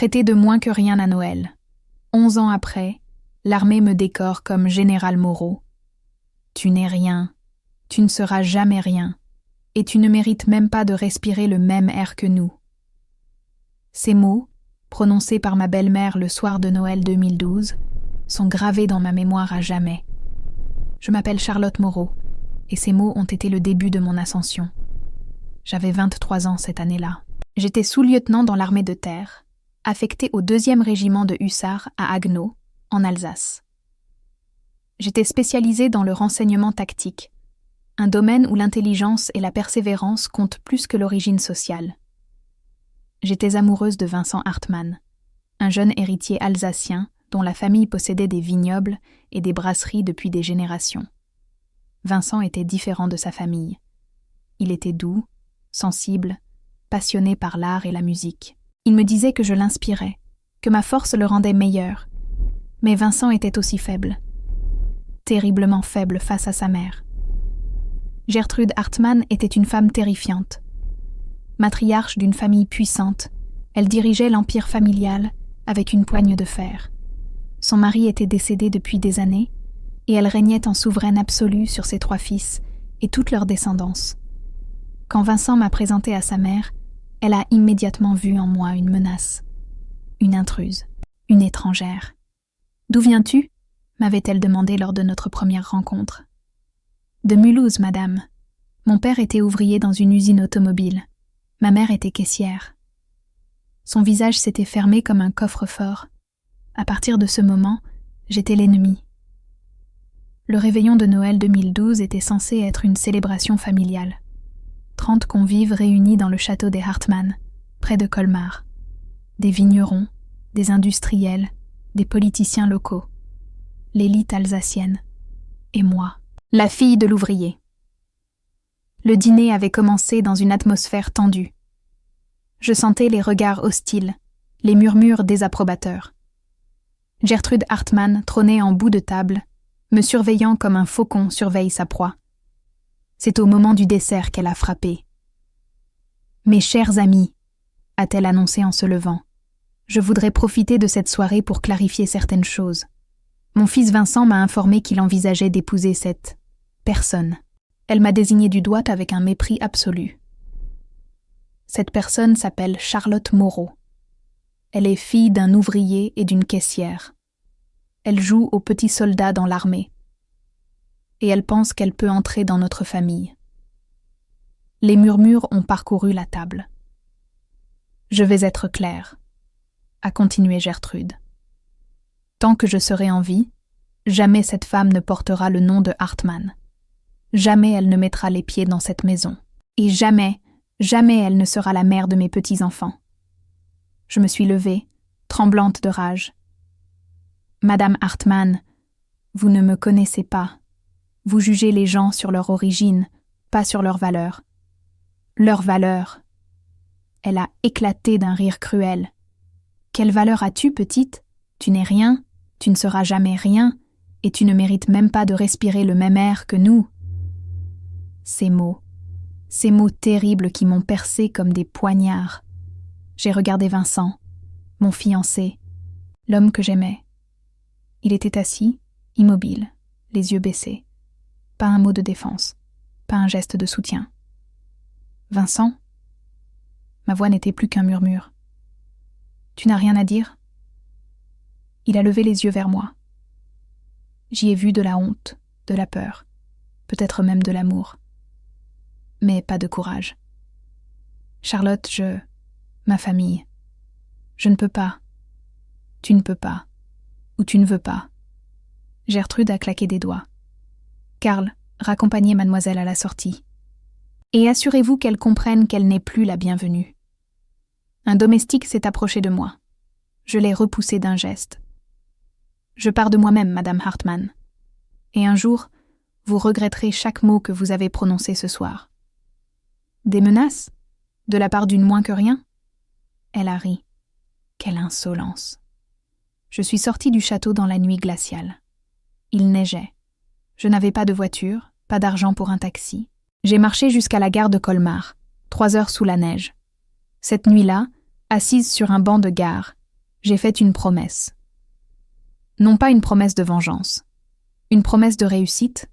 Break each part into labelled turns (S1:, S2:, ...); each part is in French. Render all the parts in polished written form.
S1: traité de moins que rien à Noël. 11 ans après, l'armée me décore comme général Moreau. Tu n'es rien, tu ne seras jamais rien, et tu ne mérites même pas de respirer le même air que nous. Ces mots, prononcés par ma belle-mère le soir de Noël 2012, sont gravés dans ma mémoire à jamais. Je m'appelle Charlotte Moreau, et ces mots ont été le début de mon ascension. J'avais 23 ans cette année-là. J'étais sous-lieutenant dans l'armée de terre, affecté au 2e régiment de hussards à Haguenau, en Alsace. J'étais spécialisée dans le renseignement tactique, un domaine où l'intelligence et la persévérance comptent plus que l'origine sociale. J'étais amoureuse de Vincent Hartmann, un jeune héritier alsacien dont la famille possédait des vignobles et des brasseries depuis des générations. Vincent était différent de sa famille. Il était doux, sensible, passionné par l'art et la musique. Il me disait que je l'inspirais, que ma force le rendait meilleur. Mais Vincent était aussi faible. Terriblement faible face à sa mère. Gertrude Hartmann était une femme terrifiante. Matriarche d'une famille puissante, elle dirigeait l'empire familial avec une poigne de fer. Son mari était décédé depuis des années, et elle régnait en souveraine absolue sur ses 3 fils et toute leur descendance. Quand Vincent m'a présentée à sa mère, elle a immédiatement vu en moi une menace, une intruse, une étrangère. « D'où viens-tu » m'avait-elle demandé lors de notre première rencontre. « De Mulhouse, madame. Mon père était ouvrier dans une usine automobile. Ma mère était caissière. » Son visage s'était fermé comme un coffre-fort. À partir de ce moment, j'étais l'ennemi. Le réveillon de Noël 2012 était censé être une célébration familiale. 30 convives réunis dans le château des Hartmann, près de Colmar. Des vignerons, des industriels, des politiciens locaux. L'élite alsacienne. Et moi, la fille de l'ouvrier. Le dîner avait commencé dans une atmosphère tendue. Je sentais les regards hostiles, les murmures désapprobateurs. Gertrude Hartmann trônait en bout de table, me surveillant comme un faucon surveille sa proie. C'est au moment du dessert qu'elle a frappé. « Mes chers amis », a-t-elle annoncé en se levant, « je voudrais profiter de cette soirée pour clarifier certaines choses. Mon fils Vincent m'a informé qu'il envisageait d'épouser cette personne. » Elle m'a désigné du doigt avec un mépris absolu. Cette personne s'appelle Charlotte Moreau. Elle est fille d'un ouvrier et d'une caissière. Elle joue au petit soldat dans l'armée. Et elle pense qu'elle peut entrer dans notre famille. Les murmures ont parcouru la table. « Je vais être claire », a continué Gertrude. « Tant que je serai en vie, jamais cette femme ne portera le nom de Hartmann. Jamais elle ne mettra les pieds dans cette maison. Et jamais, jamais elle ne sera la mère de mes petits-enfants. » Je me suis levée, tremblante de rage. « Madame Hartmann, vous ne me connaissez pas. Vous jugez les gens sur leur origine, pas sur leur valeur. Leur valeur. » Elle a éclaté d'un rire cruel. « Quelle valeur as-tu, petite ? Tu n'es rien, tu ne seras jamais rien, et tu ne mérites même pas de respirer le même air que nous. » Ces mots terribles qui m'ont percé comme des poignards. J'ai regardé Vincent, mon fiancé, l'homme que j'aimais. Il était assis, immobile, les yeux baissés. Pas un mot de défense, pas un geste de soutien. « Vincent ?» Ma voix n'était plus qu'un murmure. « Tu n'as rien à dire ?» Il a levé les yeux vers moi. J'y ai vu de la honte, de la peur, peut-être même de l'amour. Mais pas de courage. « Charlotte, ma famille. Je ne peux pas. Tu ne peux pas. Ou tu ne veux pas. » Gertrude a claqué des doigts. « Karl, raccompagnez mademoiselle à la sortie. Et assurez-vous qu'elle comprenne qu'elle n'est plus la bienvenue. » Un domestique s'est approché de moi. Je l'ai repoussé d'un geste. « Je pars de moi-même, madame Hartmann. Et un jour, vous regretterez chaque mot que vous avez prononcé ce soir. » Des menaces ? De la part d'une moins que rien ? Elle a ri. Quelle insolence. Je suis sortie du château dans la nuit glaciale. Il neigeait. Je n'avais pas de voiture, pas d'argent pour un taxi. J'ai marché jusqu'à la gare de Colmar, 3 heures sous la neige. Cette nuit-là, assise sur un banc de gare, J'ai fait une promesse. Non pas une promesse de vengeance, une promesse de réussite.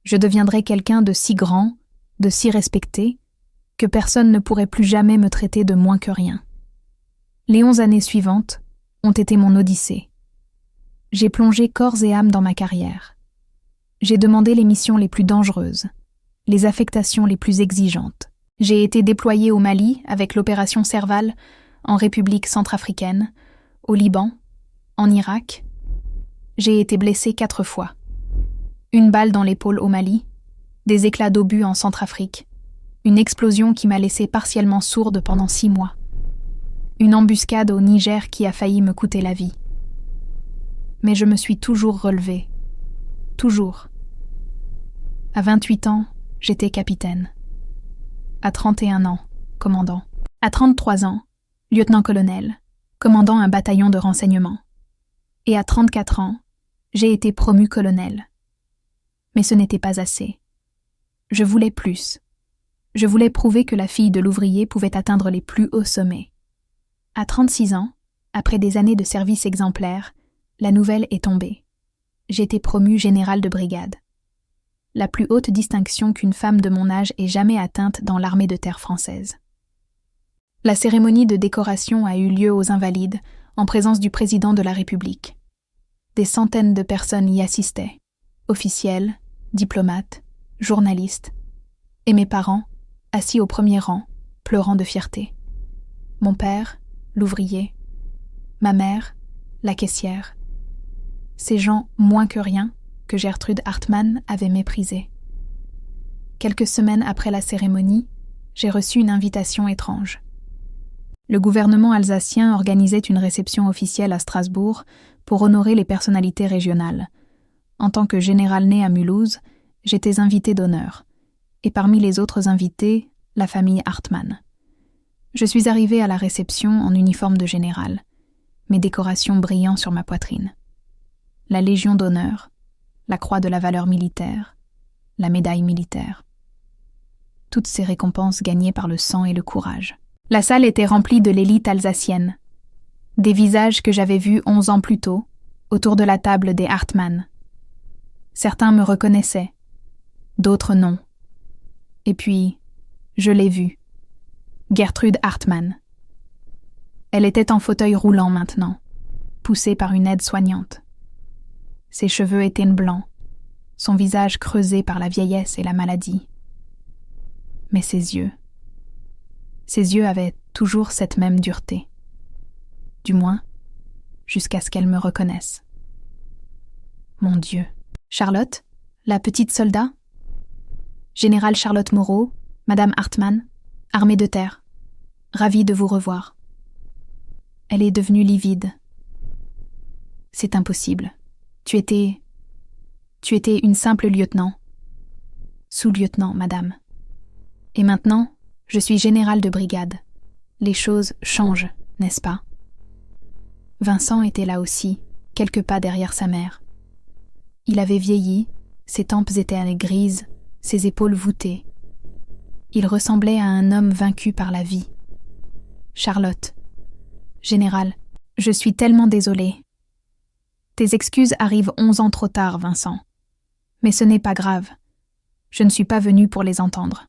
S1: Je deviendrai quelqu'un de si grand, de si respecté, que personne ne pourrait plus jamais me traiter de moins que rien. Les 11 années suivantes ont été mon odyssée. J'ai plongé corps et âme dans ma carrière. J'ai demandé les missions les plus dangereuses, les affectations les plus exigeantes. J'ai été déployé au Mali avec l'opération Serval, en République centrafricaine, au Liban, en Irak. J'ai été blessé 4 fois. Une balle dans l'épaule au Mali, des éclats d'obus en Centrafrique, une explosion qui m'a laissé partiellement sourde pendant 6 mois, une embuscade au Niger qui a failli me coûter la vie. Mais je me suis toujours relevé. Toujours. À 28 ans, j'étais capitaine. À 31 ans, commandant. À 33 ans, lieutenant-colonel, commandant un bataillon de renseignement. Et à 34 ans, j'ai été promu colonel. Mais ce n'était pas assez. Je voulais plus. Je voulais prouver que la fille de l'ouvrier pouvait atteindre les plus hauts sommets. À 36 ans, après des années de service exemplaire, la nouvelle est tombée. J'ai été promu général de brigade. La plus haute distinction qu'une femme de mon âge ait jamais atteinte dans l'armée de terre française. La cérémonie de décoration a eu lieu aux Invalides, en présence du président de la République. Des centaines de personnes y assistaient, officiels, diplomates, journalistes, et mes parents, assis au premier rang, pleurant de fierté. Mon père, l'ouvrier, ma mère, la caissière. Ces gens moins que rien que Gertrude Hartmann avait méprisés. Quelques semaines après la cérémonie, j'ai reçu une invitation étrange. Le gouvernement alsacien organisait une réception officielle à Strasbourg pour honorer les personnalités régionales. En tant que général né à Mulhouse, j'étais invité d'honneur, et parmi les autres invités, la famille Hartmann. Je suis arrivé à la réception en uniforme de général, mes décorations brillant sur ma poitrine. La Légion d'honneur, la Croix de la valeur militaire, la médaille militaire. Toutes ces récompenses gagnées par le sang et le courage. La salle était remplie de l'élite alsacienne. Des visages que j'avais vus 11 ans plus tôt, autour de la table des Hartmann. Certains me reconnaissaient, d'autres non. Et puis, je l'ai vue. Gertrude Hartmann. Elle était en fauteuil roulant maintenant, poussée par une aide-soignante. Ses cheveux étaient blancs, son visage creusé par la vieillesse et la maladie. Mais ses yeux avaient toujours cette même dureté. Du moins, jusqu'à ce qu'elle me reconnaisse. Mon Dieu. Charlotte, la petite soldat? Général Charlotte Moreau, Madame Hartmann, armée de terre. Ravie de vous revoir. Elle est devenue livide. C'est impossible. Tu étais une simple lieutenant. Sous-lieutenant, madame. Et maintenant, je suis général de brigade. Les choses changent, n'est-ce pas? Vincent était là aussi, quelques pas derrière sa mère. Il avait vieilli, ses tempes étaient grises, ses épaules voûtées. Il ressemblait à un homme vaincu par la vie. Charlotte. Général, je suis tellement désolée. Tes excuses arrivent 11 ans trop tard, Vincent. Mais ce n'est pas grave. Je ne suis pas venue pour les entendre.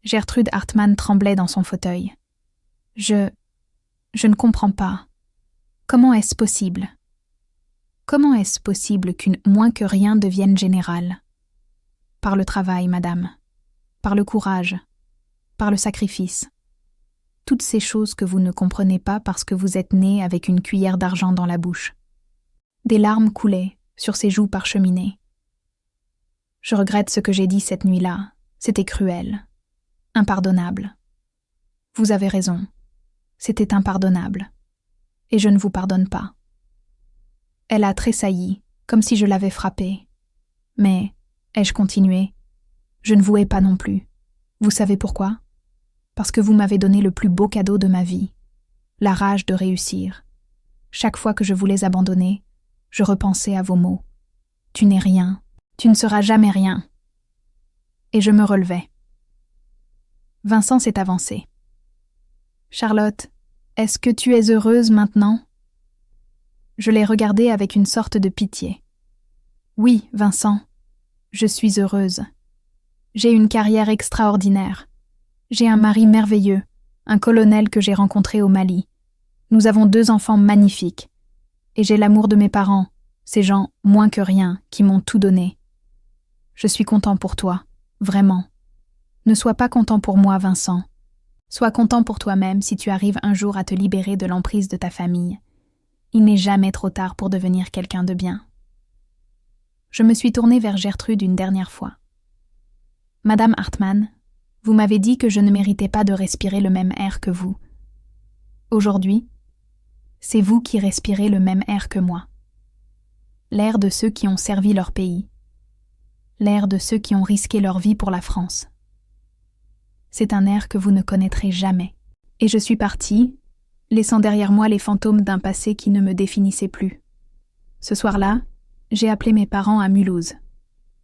S1: Gertrude Hartmann tremblait dans son fauteuil. Je ne comprends pas. Comment est-ce possible? Comment est-ce possible qu'une moins que rien devienne générale? Par le travail, madame. Par le courage. Par le sacrifice. Toutes ces choses que vous ne comprenez pas parce que vous êtes né avec une cuillère d'argent dans la bouche. Des larmes coulaient sur ses joues parcheminées. Je regrette ce que j'ai dit cette nuit-là. C'était cruel. Impardonnable. Vous avez raison. C'était impardonnable. Et je ne vous pardonne pas. Elle a tressailli, comme si je l'avais frappée. Mais, ai-je continué, je ne vous hais pas non plus. Vous savez pourquoi? Parce que vous m'avez donné le plus beau cadeau de ma vie, la rage de réussir. Chaque fois que je voulais abandonner, je repensais à vos mots. Tu n'es rien, tu ne seras jamais rien. Et je me relevais. Vincent s'est avancé. Charlotte, est-ce que tu es heureuse maintenant? Je l'ai regardé avec une sorte de pitié. Oui, Vincent, je suis heureuse. J'ai une carrière extraordinaire. J'ai un mari merveilleux, un colonel que j'ai rencontré au Mali. Nous avons 2 enfants magnifiques. Et j'ai l'amour de mes parents, ces gens moins que rien, qui m'ont tout donné. Je suis content pour toi, vraiment. Ne sois pas content pour moi, Vincent. Sois content pour toi-même si tu arrives un jour à te libérer de l'emprise de ta famille. Il n'est jamais trop tard pour devenir quelqu'un de bien. Je me suis tournée vers Gertrude une dernière fois. Madame Hartmann, vous m'avez dit que je ne méritais pas de respirer le même air que vous. Aujourd'hui, c'est vous qui respirez le même air que moi. L'air de ceux qui ont servi leur pays. L'air de ceux qui ont risqué leur vie pour la France. C'est un air que vous ne connaîtrez jamais. Et je suis partie, laissant derrière moi les fantômes d'un passé qui ne me définissait plus. Ce soir-là, j'ai appelé mes parents à Mulhouse.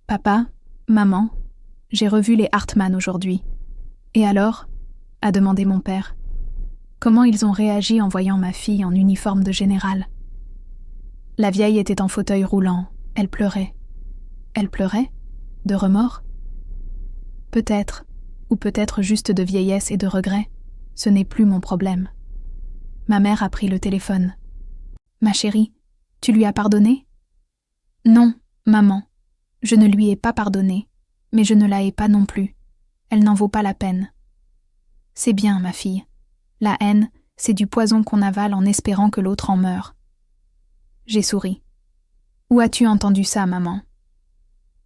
S1: Papa, maman, j'ai revu les Hartmann aujourd'hui. Et alors, a demandé mon père, comment ils ont réagi en voyant ma fille en uniforme de général. La vieille était en fauteuil roulant, elle pleurait. Elle pleurait? De remords? Peut-être, ou peut-être juste de vieillesse et de regret, ce n'est plus mon problème. Ma mère a pris le téléphone. Ma chérie, tu lui as pardonné? Non, maman, je ne lui ai pas pardonné, mais je ne la hais pas non plus. Elle n'en vaut pas la peine. C'est bien, ma fille. La haine, c'est du poison qu'on avale en espérant que l'autre en meure. J'ai souri. Où as-tu entendu ça, maman?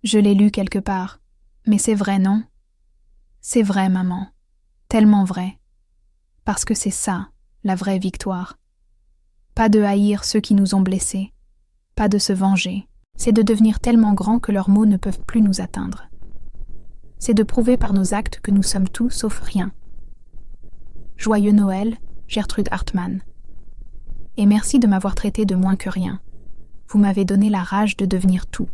S1: Je l'ai lu quelque part. Mais c'est vrai, non? C'est vrai, maman. Tellement vrai. Parce que c'est ça, la vraie victoire. Pas de haïr ceux qui nous ont blessés. Pas de se venger. C'est de devenir tellement grands que leurs mots ne peuvent plus nous atteindre. C'est de prouver par nos actes que nous sommes tout sauf rien. Joyeux Noël, Gertrude Hartmann. Et merci de m'avoir traité de moins que rien. Vous m'avez donné la rage de devenir tout.